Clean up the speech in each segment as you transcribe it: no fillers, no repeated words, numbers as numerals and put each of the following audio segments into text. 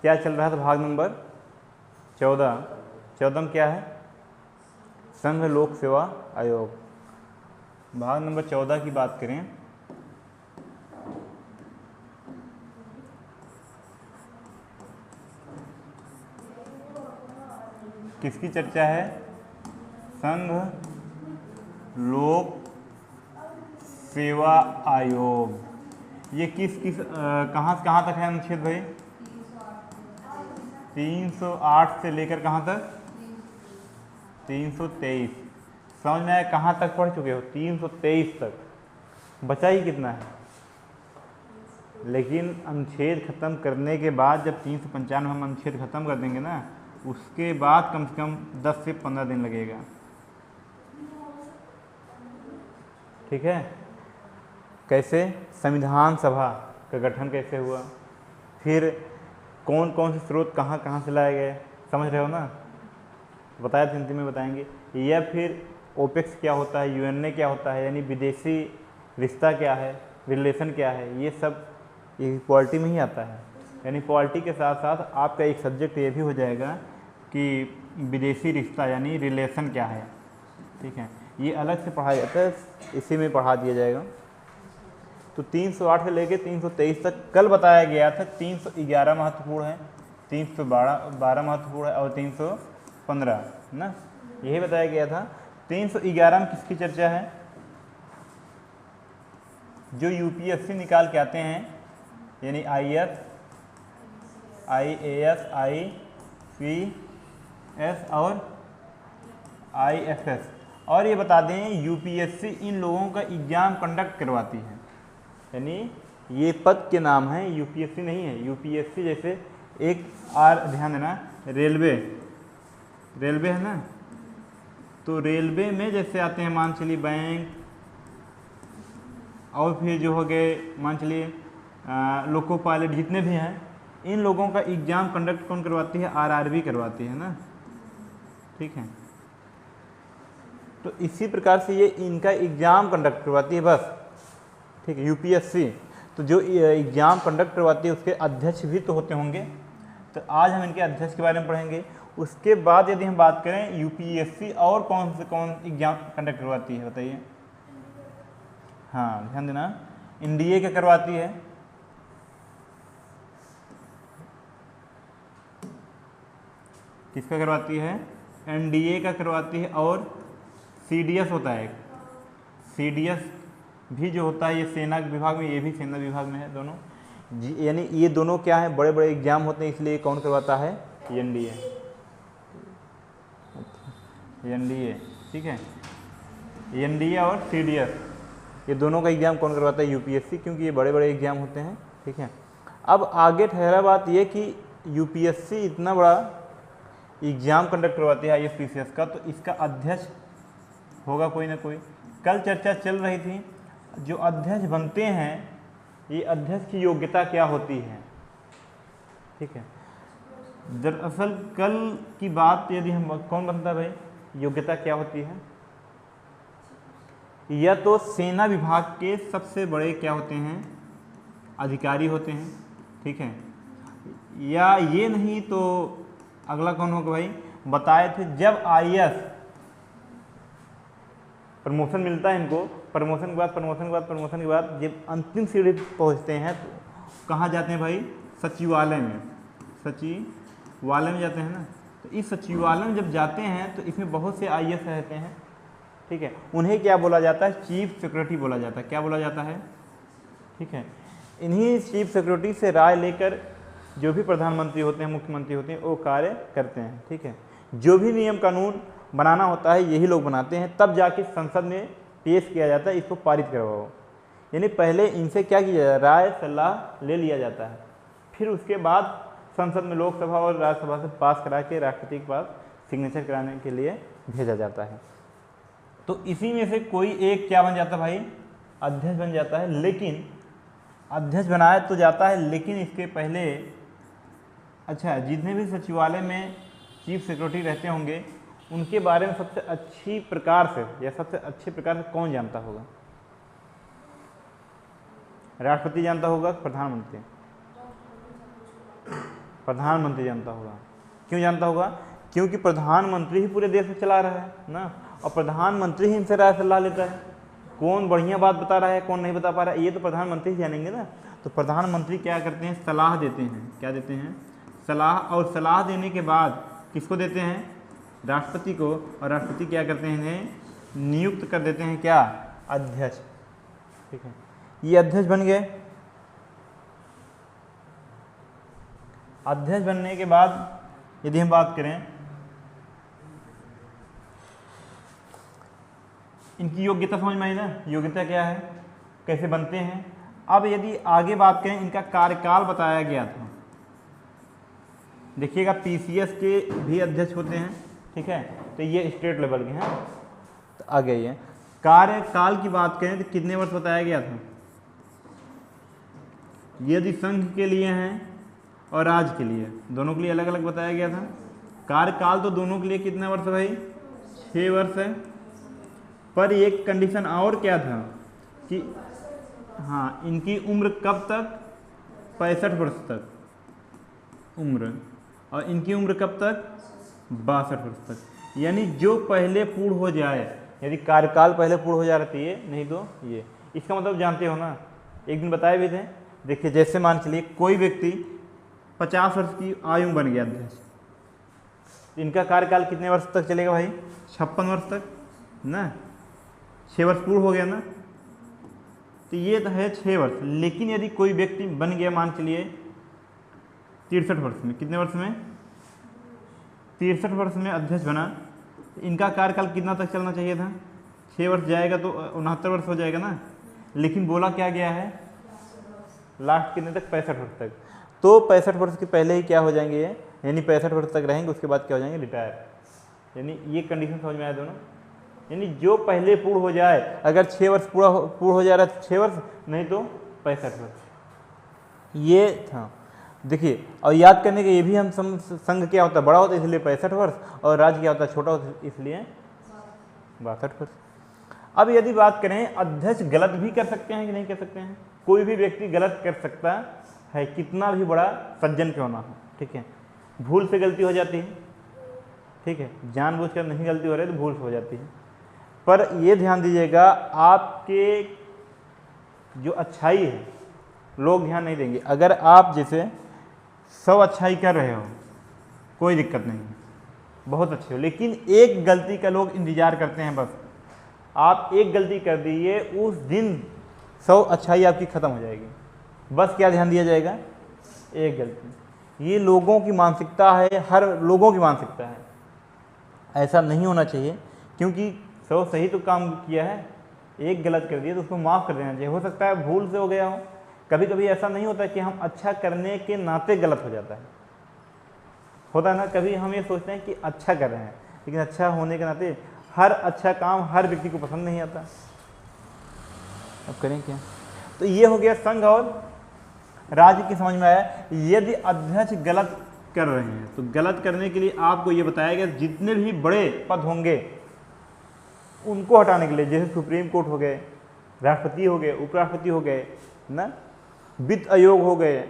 क्या चल रहा था भाग नंबर 14। 14 में क्या है? संघ लोक सेवा आयोग। भाग नंबर 14 की बात करें किसकी चर्चा है? संघ लोक सेवा आयोग। ये किस किस कहाँ से कहाँ तक है अनुच्छेद भाई? 308 से लेकर कहाँ तक? 323। समझ में आया कहाँ तक पढ़ चुके हो? 323 तक। बचा ही कितना है? लेकिन अनुच्छेद खत्म करने के बाद जब 395 हम अनुच्छेद खत्म कर देंगे ना, उसके बाद कम से कम 10 से 15 दिन लगेगा। ठीक है? कैसे? संविधान सभा का गठन कैसे हुआ, फिर कौन कौन से स्रोत कहाँ कहाँ से लाए गए, समझ रहे हो ना? बताया था, हिंदी में बताएंगे। या फिर ओपेक्स क्या होता है, यूएनए क्या होता है, यानी विदेशी रिश्ता क्या है, रिलेशन क्या है, ये सब इक्वालिटी में ही आता है। यानी पॉलिटी के साथ साथ आपका एक सब्जेक्ट ये भी हो जाएगा कि विदेशी रिश्ता यानी रिलेशन क्या है। ठीक है, ये अलग से पढ़ाया जाता है, इसी में पढ़ा दिया जाएगा। तो 308 से लेके 323 तक कल बताया गया था। 311 महत्वपूर्ण है, 312 महत्वपूर्ण है और 315 ना, यही बताया गया था। 311 में किसकी चर्चा है? जो यूपीएससी निकाल के आते हैं, यानी IAS, IAS, IPS और IFS। और ये बता दें यूपीएससी इन लोगों का एग्जाम कंडक्ट करवाती है, यानी ये पद के नाम है, यूपीएससी नहीं है। यूपीएससी जैसे एक आर, ध्यान देना, रेलवे है ना, तो रेलवे में जैसे आते हैं मान चलिए बैंक, और फिर जो हो गए मान चलिए लोको पायलट, जितने भी हैं, इन लोगों का एग्ज़ाम कंडक्ट कौन करवाती है? आरआरबी करवाती है ना। ठीक है, तो इसी प्रकार से ये इनका एग्ज़ाम कंडक्ट करवाती है बस। ठीक है, यूपीएससी। तो जो एग्ज़ाम कंडक्ट करवाती है उसके अध्यक्ष भी तो होते होंगे, तो आज हम इनके अध्यक्ष के बारे में पढ़ेंगे। उसके बाद यदि हम बात करें यूपीएससी और कौन से कौन एग्ज़ाम कंडक्ट करवाती है बताइए? हाँ, ध्यान देना, एनडीए क्या करवाती है? किसका करवाती है? एनडीए का करवाती है। और सीडीएस होता है, सीडीएस भी जो होता है ये सेना विभाग में, ये भी सेना विभाग में है दोनों। यानी ये दोनों क्या है? बड़े बड़े एग्जाम होते हैं, इसलिए कौन करवाता है? एनडीए। एनडीए, ठीक है, एनडीए और सीडीएस, ये दोनों का एग्ज़ाम कौन करवाता है? यूपीएससी, क्योंकि ये बड़े बड़े एग्जाम होते हैं। ठीक है, अब आगे ठहरा बात ये कि यूपीएससी इतना बड़ा एग्ज़ाम कंडक्ट करवाती है IFPCS का, तो इसका अध्यक्ष होगा कोई ना कोई। कल चर्चा चल रही थी, जो अध्यक्ष बनते हैं, ये अध्यक्ष की योग्यता क्या होती है? ठीक है, दरअसल कल की बात यदि हम, कौन बनता है भाई? योग्यता क्या होती है? या तो सेना विभाग के सबसे बड़े क्या होते हैं? अधिकारी होते हैं। ठीक है, या ये नहीं तो अगला कौन होगा भाई? बताए थे जब IAS प्रमोशन मिलता है इनको, प्रमोशन के बाद जब अंतिम सीढ़ी पहुंचते हैं तो कहाँ जाते हैं भाई? सचिवालय में, सचिवालय में जाते हैं ना। तो इस सचिवालय में जब जाते हैं तो इसमें बहुत से IAS रहते हैं। ठीक है, उन्हें क्या बोला जाता है? चीफ सेक्रेटरी बोला जाता है। क्या बोला जाता है? ठीक है, इन्हीं चीफ सेक्रेटरी से राय लेकर जो भी प्रधानमंत्री होते हैं, मुख्यमंत्री होते हैं, वो कार्य करते हैं। ठीक है, जो भी नियम कानून बनाना होता है यही लोग बनाते हैं, तब जाके संसद में पेश किया जाता है, इसको पारित करवाओ। यानी पहले इनसे क्या किया जाता है? राय सलाह ले लिया जाता है, फिर उसके बाद संसद में, लोकसभा और राज्यसभा से पास करा के राष्ट्रपति के पास सिग्नेचर कराने के लिए भेजा जाता है। तो इसी में से कोई एक क्या बन जाता है भाई? अध्यक्ष बन जाता है। लेकिन अध्यक्ष बनाया तो जाता है, लेकिन इसके पहले अच्छा, जितने भी सचिवालय में चीफ सेक्रेटरी रहते होंगे उनके बारे में सबसे अच्छी प्रकार से या सबसे अच्छे प्रकार से कौन जानता होगा? राष्ट्रपति जानता होगा, प्रधानमंत्री? प्रधानमंत्री जानता होगा। क्यों जानता होगा? क्योंकि प्रधानमंत्री ही पूरे देश को चला रहा है ना, और प्रधानमंत्री ही इनसे राय सलाह लेता है, कौन बढ़िया बात बता रहा है कौन नहीं बता पा रहा है, ये तो प्रधानमंत्री ही जानेंगे ना। तो प्रधानमंत्री क्या करते हैं? सलाह देते हैं। क्या देते हैं? सलाह। और सलाह देने के बाद किसको देते हैं? राष्ट्रपति को। और राष्ट्रपति क्या करते हैं? इन्हें नियुक्त कर देते हैं क्या? अध्यक्ष। ठीक है, ये अध्यक्ष बन गए। अध्यक्ष बनने के बाद यदि हम बात करें इनकी योग्यता समझ में आई ना, योग्यता क्या है, कैसे बनते हैं। अब यदि आगे बात करें, इनका कार्यकाल बताया गया था। देखिएगा पीसीएस के भी अध्यक्ष होते हैं, ठीक है, तो ये स्टेट लेवल के हैं। तो आगे ये कार्यकाल की बात करें तो कितने वर्ष बताया गया था? यदि संघ के लिए हैं और राज्य के लिए, दोनों के लिए अलग अलग बताया गया था। कार्यकाल तो दोनों के लिए कितना वर्ष है भाई? 6 वर्ष है। पर एक कंडीशन और क्या था कि हाँ, इनकी उम्र कब तक? 65 वर्ष तक उम्र, और इनकी उम्र कब तक? 62 वर्ष तक। यानी जो पहले पूर्ण हो जाए, यदि कार्यकाल पहले पूर्ण हो जा रहा है ये, नहीं तो ये। इसका मतलब जानते हो ना, एक दिन बताए भी थे। देखिए जैसे मान चलिए कोई व्यक्ति 50 वर्ष की आयु बन गया अध्यक्ष, इनका कार्यकाल कितने वर्ष तक चलेगा भाई? 56 वर्ष तक ना, 6 वर्ष पूर्ण हो गया ना, तो ये तो है 6 वर्ष। लेकिन यदि कोई व्यक्ति बन गया मान चलिए 63 वर्ष में, कितने वर्ष में? 63 वर्ष में अध्यक्ष बना, इनका कार्यकाल कितना तक चलना चाहिए था? 6 वर्ष जाएगा तो 69 वर्ष हो जाएगा ना। लेकिन बोला क्या गया है? लास्ट कितने तक? 65 वर्ष तक। तो 65 वर्ष के पहले ही क्या हो जाएंगे ये, यानी 65 वर्ष तक रहेंगे, उसके बाद क्या हो जाएंगे? रिटायर। यानी ये कंडीशन समझ में आया दोनों। यानी जो पहले पूर्ण हो जाए, अगर 6 वर्ष पूर्ण हो जा रहा है तो 6 वर्ष, नहीं तो 65 वर्ष। ये था। देखिए, और याद करने के ये भी हम संघ क्या होता है? बड़ा होता है इसलिए 65 वर्ष, और राज्य क्या होता है? छोटा होता है इसलिए 62 वर्ष। अब यदि बात करें, अध्यक्ष गलत भी कर सकते हैं कि नहीं कर सकते हैं? कोई भी व्यक्ति गलत कर सकता है, कितना भी बड़ा सज्जन क्यों ना हो, ठीक है। भूल से गलती हो जाती है, ठीक है, जानबूझकर नहीं गलती हो रही तो भूल से हो जाती है। पर ये ध्यान दीजिएगा, आपके जो अच्छाई है लोग ध्यान नहीं देंगे। अगर आप जैसे 100 अच्छाई कर रहे हो, कोई दिक्कत नहीं, बहुत अच्छे हो, लेकिन एक गलती का लोग इंतजार करते हैं। बस आप एक गलती कर दीजिए, उस दिन 100 अच्छाई आपकी खत्म हो जाएगी। बस क्या ध्यान दिया जाएगा? एक गलती। ये लोगों की मानसिकता है, हर लोगों की मानसिकता है। ऐसा नहीं होना चाहिए, क्योंकि 100 सही तो काम किया है, एक गलत कर दिया तो उसको माफ़ कर देना चाहिए। हो सकता है भूल से हो गया हो, कभी कभी ऐसा नहीं होता कि हम अच्छा करने के नाते गलत हो जाता है, होता है ना। कभी हम ये सोचते हैं कि अच्छा कर रहे हैं, लेकिन अच्छा होने के नाते हर अच्छा काम हर व्यक्ति को पसंद नहीं आता। अब करें क्या? तो ये हो गया संघ और राज्य की समझ में आया। यदि अध्यक्ष गलत कर रहे हैं तो गलत करने के लिए आपको ये बताया गया, जितने भी बड़े पद होंगे उनको हटाने के लिए, जैसे सुप्रीम कोर्ट हो गए, राष्ट्रपति हो गए, उपराष्ट्रपति हो गए ना, वित्त आयोग हो गए,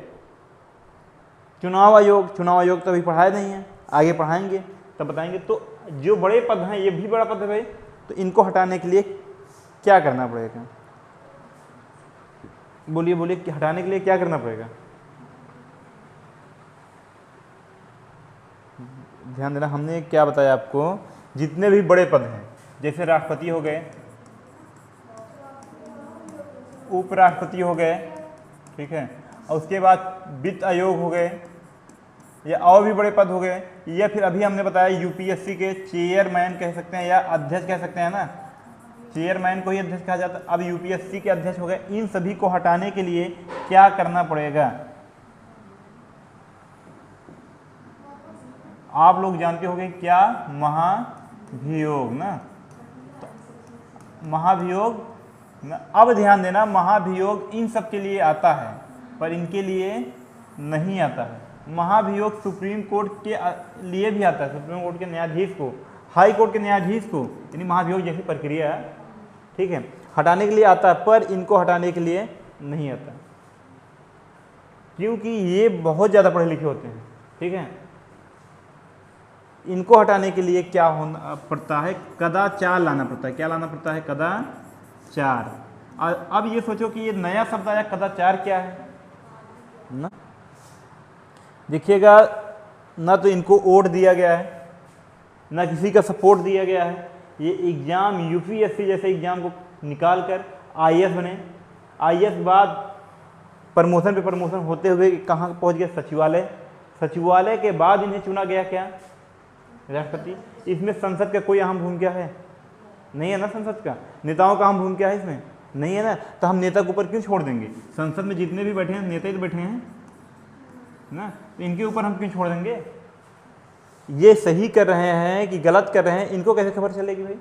चुनाव आयोग तो अभी पढ़ाया नहीं है, आगे पढ़ाएंगे तब बताएंगे। तो जो बड़े पद हैं, ये भी बड़ा पद है भाई, तो इनको हटाने के लिए क्या करना पड़ेगा? बोलिए बोलिए, कि हटाने के लिए क्या करना पड़ेगा? ध्यान देना, हमने क्या बताया आपको, जितने भी बड़े पद हैं, जैसे राष्ट्रपति हो गए, उपराष्ट्रपति हो गए, ठीक है, और उसके बाद वित्त आयोग हो गए, या और भी बड़े पद हो गए, या फिर अभी हमने बताया यूपीएससी के चेयरमैन कह सकते हैं या अध्यक्ष कह सकते हैं ना, चेयरमैन को ही अध्यक्ष कहा जाता है। अब यूपीएससी के अध्यक्ष हो गए, इन सभी को हटाने के लिए क्या करना पड़ेगा? आप लोग जानते होंगे क्या? महाभियोग ना, तो महाभियोग ना। अब ध्यान देना, महाभियोग इन सब के लिए आता है, पर इनके लिए नहीं आता है। महाभियोग सुप्रीम कोर्ट के लिए भी आता है, सुप्रीम कोर्ट के न्यायाधीश को, हाई कोर्ट के न्यायाधीश को, यानी महाभियोग जैसी प्रक्रिया, ठीक है, हटाने के लिए आता है, पर इनको हटाने के लिए नहीं आता, क्योंकि ये बहुत ज़्यादा पढ़े लिखे होते हैं, ठीक है। इनको हटाने के लिए क्या होना पड़ता है, कदाचार लाना पड़ता है। क्या लाना पड़ता है, कदाचार। और अब ये सोचो कि ये नया शब्द आया, कदाचार क्या है ना, देखिएगा ना तो इनको वोट दिया गया है, ना किसी का सपोर्ट दिया गया है। ये एग्ज़ाम यूपीएससी जैसे एग्ज़ाम को निकाल कर आईएएस बने। आईएएस बाद प्रमोशन पे प्रमोशन होते हुए कहाँ पहुँच गए, सचिवालय। सचिवालय के बाद इन्हें चुना गया क्या, राष्ट्रपति। इसमें संसद का कोई अहम भूमिका है नहीं है ना, संसद का नेताओं का अहम भूमिका है इसमें नहीं है ना। तो हम नेता के ऊपर क्यों छोड़ देंगे, संसद में जितने भी बैठे हैं नेता ही तो बैठे हैं ना, तो इनके ऊपर हम क्यों छोड़ देंगे। ये सही कर रहे हैं कि गलत कर रहे हैं, इनको कैसे खबर चलेगी भाई।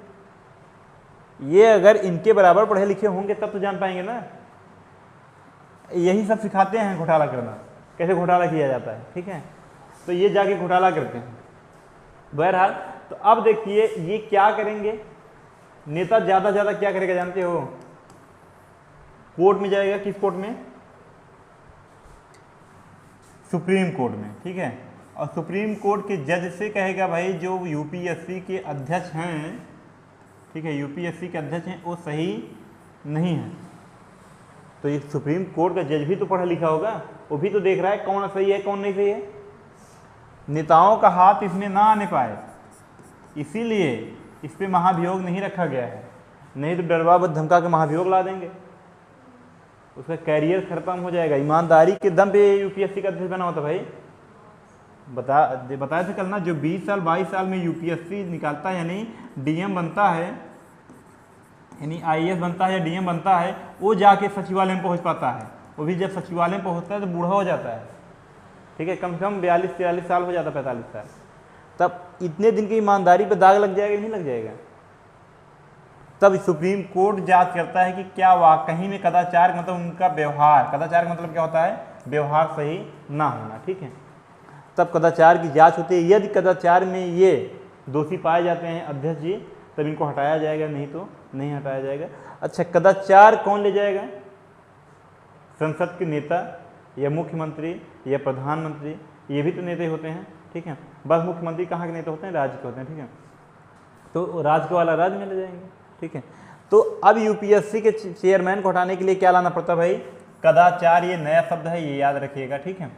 ये अगर इनके बराबर पढ़े लिखे होंगे तब तो जान पाएंगे ना। यही सब सिखाते हैं घोटाला करना, कैसे घोटाला किया जाता है, ठीक है। तो ये जाके घोटाला करते हैं। बहरहाल तो अब देखिए ये क्या करेंगे, नेता ज़्यादा से ज़्यादा क्या करेगा जानते हो, कोर्ट में जाएगा। किस कोर्ट में, सुप्रीम कोर्ट में, ठीक है। और सुप्रीम कोर्ट के जज से कहेगा भाई जो यूपीएससी के अध्यक्ष हैं, ठीक है, यूपीएससी के अध्यक्ष हैं वो सही नहीं है। तो ये सुप्रीम कोर्ट का जज भी तो पढ़ा लिखा होगा, वो भी तो देख रहा है कौन सही है कौन नहीं सही है। नेताओं का हाथ इसमें ना आने पाए, इसीलिए इस पर महाभियोग नहीं रखा गया है। नहीं तो डरवा धमका के महाभियोग ला देंगे, उसका कैरियर खत्म हो जाएगा। ईमानदारी के दम पे यूपीएससी का अध्यक्ष बना होता भाई। बताया था कल ना, जो 20 साल 22 साल में यूपीएससी निकालता है, यानी डीएम बनता है, यानी आईएएस बनता है या डीएम बनता है, वो जाके सचिवालय में पहुंच पाता है। वो भी जब सचिवालय में पहुंचता है तो बूढ़ा हो जाता है, ठीक है, कम से कम 42-43 साल हो जाता है, 45 साल। तब इतने दिन की ईमानदारी पे दाग लग जाएगा, नहीं लग जाएगा। तब सुप्रीम कोर्ट जांच करता है कि क्या वाकई में कदाचार मतलब उनका व्यवहार, कदाचार का मतलब क्या होता है, व्यवहार सही ना होना, ठीक है। तब कदाचार की जांच होती है। यदि कदाचार में ये दोषी पाए जाते हैं अध्यक्ष जी, तब इनको हटाया जाएगा, नहीं तो नहीं हटाया जाएगा। अच्छा, कदाचार कौन ले जाएगा, संसद के नेता या मुख्यमंत्री या प्रधानमंत्री, ये भी तो नेता होते हैं, ठीक है। बस मुख्यमंत्री कहाँ के नेता होते हैं, राज्य के होते हैं, ठीक है। तो राज्य वाला राज्य में ले जाएंगे, ठीक है। तो अब यूपीएससी के चेयरमैन को हटाने के लिए क्या लाना पड़ता है भाई, कदाचार। ये नया शब्द है, ये याद रखिएगा, ठीक है।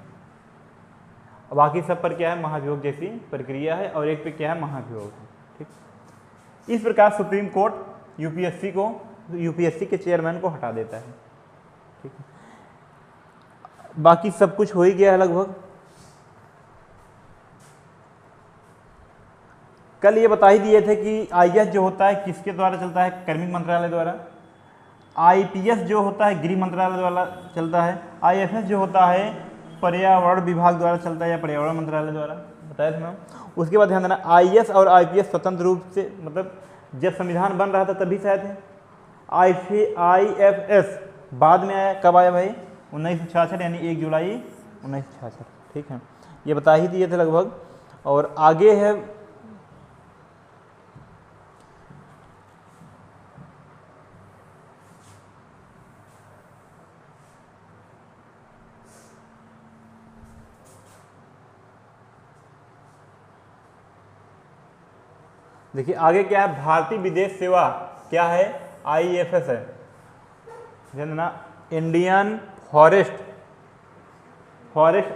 बाकी सब पर क्या है, महाभियोग जैसी प्रक्रिया है, और एक पे क्या है, महाभियोग है, ठीक। इस प्रकार सुप्रीम कोर्ट यूपीएससी के चेयरमैन को हटा देता है, ठीक है। बाकी सब कुछ हो ही गया है लगभग। कल ये बता ही दिए थे कि आईएएस जो होता है किसके द्वारा चलता है, कार्मिक मंत्रालय द्वारा। आईपीएस जो होता है गृह मंत्रालय द्वारा चलता है। आईएफएस जो होता है पर्यावरण विभाग द्वारा चलता है या पर्यावरण मंत्रालय द्वारा, बताया था ना। उसके बाद ध्यान देना, आईएएस और आईपीएस स्वतंत्र रूप से, मतलब जब संविधान बन रहा था तभी शायद है। आईएफएस बाद में आया, कब आया भाई, 1966, यानी 1 जुलाई 1966, ठीक है। ये बता ही दिए थे लगभग। और आगे है देखिए आगे क्या है, भारतीय विदेश सेवा क्या है, आईएफएस है, ध्यान देना। इंडियन फॉरेस्ट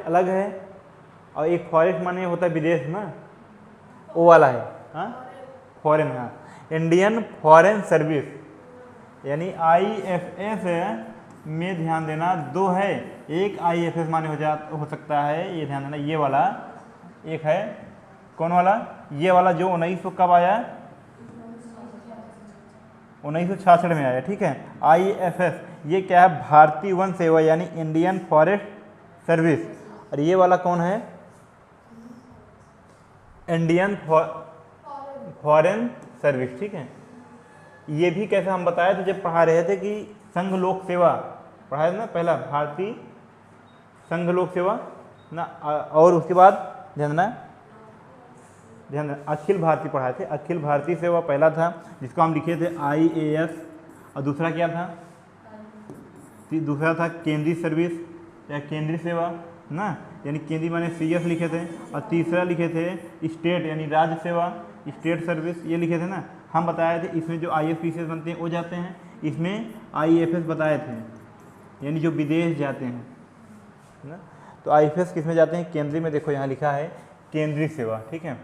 अलग है, और एक फॉरेस्ट माने होता है विदेश ना, वो वाला है, हाँ फॉरेन, हाँ इंडियन फॉरेन सर्विस, यानी आईएफएस में ध्यान देना 2 है। एक आईएफएस माने हो सकता है, ये ध्यान देना, ये वाला एक है, कौन वाला, ये वाला जो 1900 कब आया, 1966 में आया, ठीक है। आईएफएस ये क्या है, भारतीय वन सेवा, यानी इंडियन फॉरेस्ट सर्विस। और ये वाला कौन है, इंडियन फॉरेन सर्विस, ठीक है। ये भी कैसे हम बताए थे जब पढ़ा रहे थे कि संघ लोक सेवा पढ़ाया था ना, पहला भारतीय संघ लोक सेवा ना, और उसके बाद ध्यान अखिल भारतीय पढ़ाए थे। अखिल भारतीय सेवा पहला था, जिसको हम लिखे थे आईएएस, और दूसरा क्या था, दूसरा था केंद्रीय सर्विस या केंद्रीय सेवा ना। यानी केंद्रीय माने CS लिखे थे, और तीसरा लिखे थे स्टेट यानी राज्य सेवा, स्टेट सर्विस ये लिखे थे ना। हम बताए थे इसमें जो IFPCS बनते हैं वो जाते हैं, इसमें IFS बताए थे यानी जो विदेश जाते हैं ना। तो IFS किस में जाते हैं? केंद्रीय में। देखो यहाँ लिखा है केंद्रीय सेवा, ठीक है।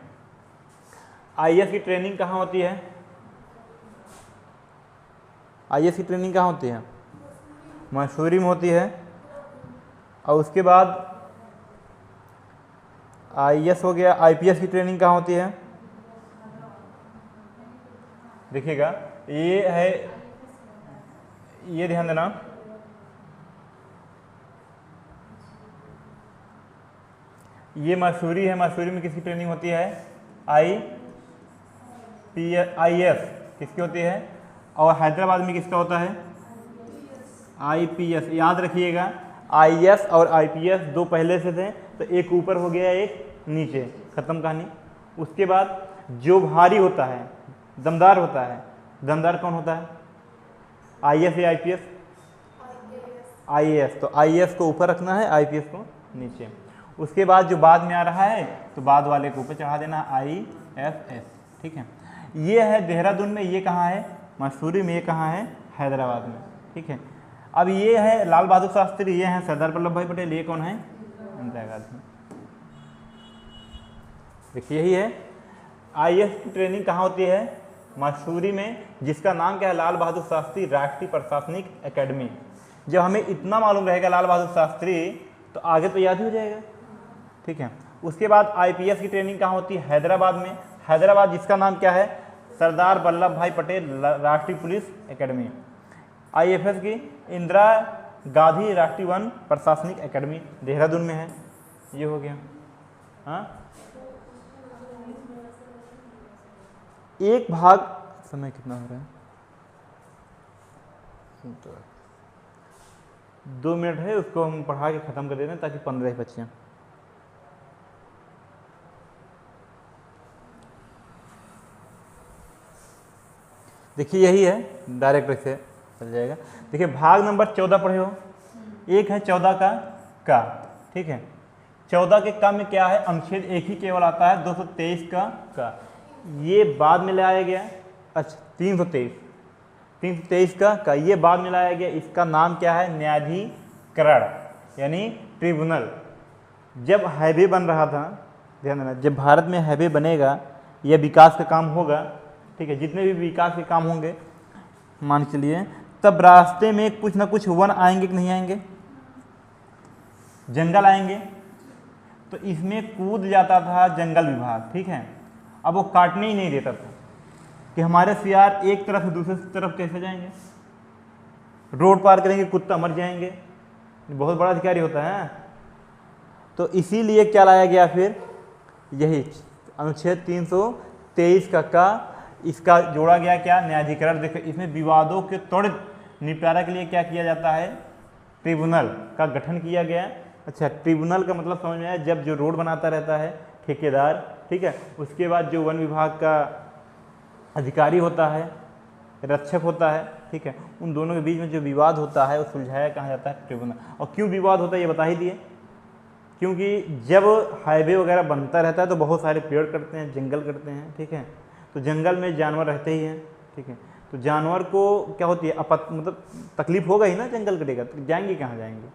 IAS की ट्रेनिंग कहाँ होती है? IAS की ट्रेनिंग कहाँ होती है? मसूरी में होती है। और उसके बाद IAS हो गया। IPS की ट्रेनिंग कहाँ होती है? देखिएगा ये है, ये ध्यान देना, ये मसूरी है। मसूरी में किसकी ट्रेनिंग होती है? IAS किसकी होती है? और हैदराबाद में किसका होता है? IPS। याद रखिएगा IAS और IPS दो पहले से थे, तो एक ऊपर हो गया एक नीचे, खत्म कहानी। उसके बाद जो भारी होता है, दमदार होता है, दमदार कौन होता है? IAS या IPS? IAS। तो IAS को ऊपर रखना है, IPS को नीचे। उसके बाद जो बाद में आ रहा है तो बाद वाले को ऊपर चढ़ा देना, IFS, ठीक है। ये है देहरादून में, ये कहाँ है? मसूरी में। ये कहाँ है? हैदराबाद में, ठीक है। अब ये है लाल बहादुर शास्त्री, ये हैं सरदार वल्लभ भाई पटेल, ये कौन है? इंदिरा गांधी। देखिए यही है। IAS की ट्रेनिंग कहाँ होती है? मसूरी में, जिसका नाम क्या है? लाल बहादुर शास्त्री राष्ट्रीय प्रशासनिक अकेडमी। जब हमें इतना मालूम रहेगा लाल बहादुर शास्त्री, तो आगे तो याद ही हो जाएगा, ठीक है। उसके बाद IPS की ट्रेनिंग कहाँ होती है? हैदराबाद में। हैदराबाद जिसका नाम क्या है? सरदार वल्लभ भाई पटेल राष्ट्रीय पुलिस एकेडमी। IFS की इंदिरा गांधी राष्ट्रीय वन प्रशासनिक एकेडमी देहरादून में है। ये हो गया। हाँ, एक भाग, समय कितना हो रहा है? 2 मिनट है, उसको हम पढ़ा के ख़त्म कर देते हैं ताकि 15 बच्चे। देखिए यही है, डायरेक्ट ऐसे चल जाएगा। देखिए भाग नंबर 14 पढ़े हो। एक है 14 का, ठीक है। 14 के का में क्या है? अनुच्छेद एक ही केवल आता है, 223 का। ये बाद में लाया गया। अच्छा 323 का ये बाद में लाया गया। इसका नाम क्या है? न्यायाधिकरण यानी ट्रिब्यूनल। जब हाईवे बन रहा था, ध्यान देना, जब भारत में हाईवे बनेगा या विकास का काम होगा, ठीक है, जितने भी विकास के काम होंगे मान के चलिए, तब रास्ते में कुछ ना कुछ वन आएंगे कि नहीं आएंगे? जंगल आएंगे। तो इसमें कूद जाता था जंगल विभाग, ठीक है। अब वो काटने ही नहीं देता था कि हमारे सियार एक तरफ से दूसरे तरफ कैसे जाएंगे, रोड पार करेंगे, कुत्ता मर जाएंगे। बहुत बड़ा अधिकारी होता है। तो इसीलिए क्या लाया गया फिर? यही अनुच्छेद 323 का इसका जोड़ा गया क्या? न्यायाधिकरण। देखो इसमें विवादों के त्वरित निपटारा के लिए क्या किया जाता है? ट्रिब्यूनल का गठन किया गया। अच्छा, ट्रिब्यूनल का मतलब समझ में आया? जब जो रोड बनाता रहता है ठेकेदार, ठीक है, उसके बाद जो वन विभाग का अधिकारी होता है, रक्षक होता है, ठीक है, उन दोनों के बीच में जो विवाद होता है वो सुलझाया कहा जाता है ट्रिब्यूनल। और क्यों विवाद होता है ये बता ही दिए, क्योंकि जब हाईवे वगैरह बनता रहता है तो बहुत सारे पेड़ कटते हैं, जंगल कटते हैं, ठीक है। तो जंगल में जानवर रहते ही हैं, ठीक है। तो जानवर को क्या होती है? मतलब तकलीफ होगा ही ना, जंगल कटेगा तो जाएंगे कहाँ जाएंगे।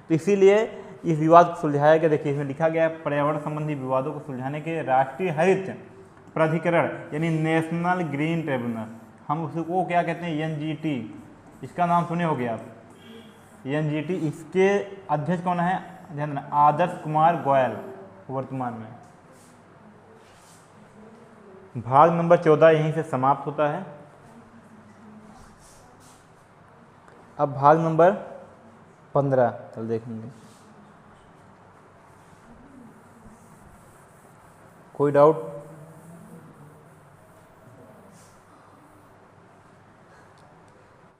तो इसीलिए इस विवाद को सुलझाया गया। देखिए इसमें लिखा गया है, पर्यावरण संबंधी विवादों को सुलझाने के राष्ट्रीय हरित प्राधिकरण यानी नेशनल ग्रीन ट्रिब्यूनल, हम उसको क्या कहते हैं? NGT। इसका नाम सुने होगे आप, NGT। इसके अध्यक्ष कौन है? ध्यान देना, आदर्श कुमार गोयल वर्तमान में। भाग नंबर 14 यहीं से समाप्त होता है। अब भाग नंबर 15 कल देखेंगे। कोई डाउट?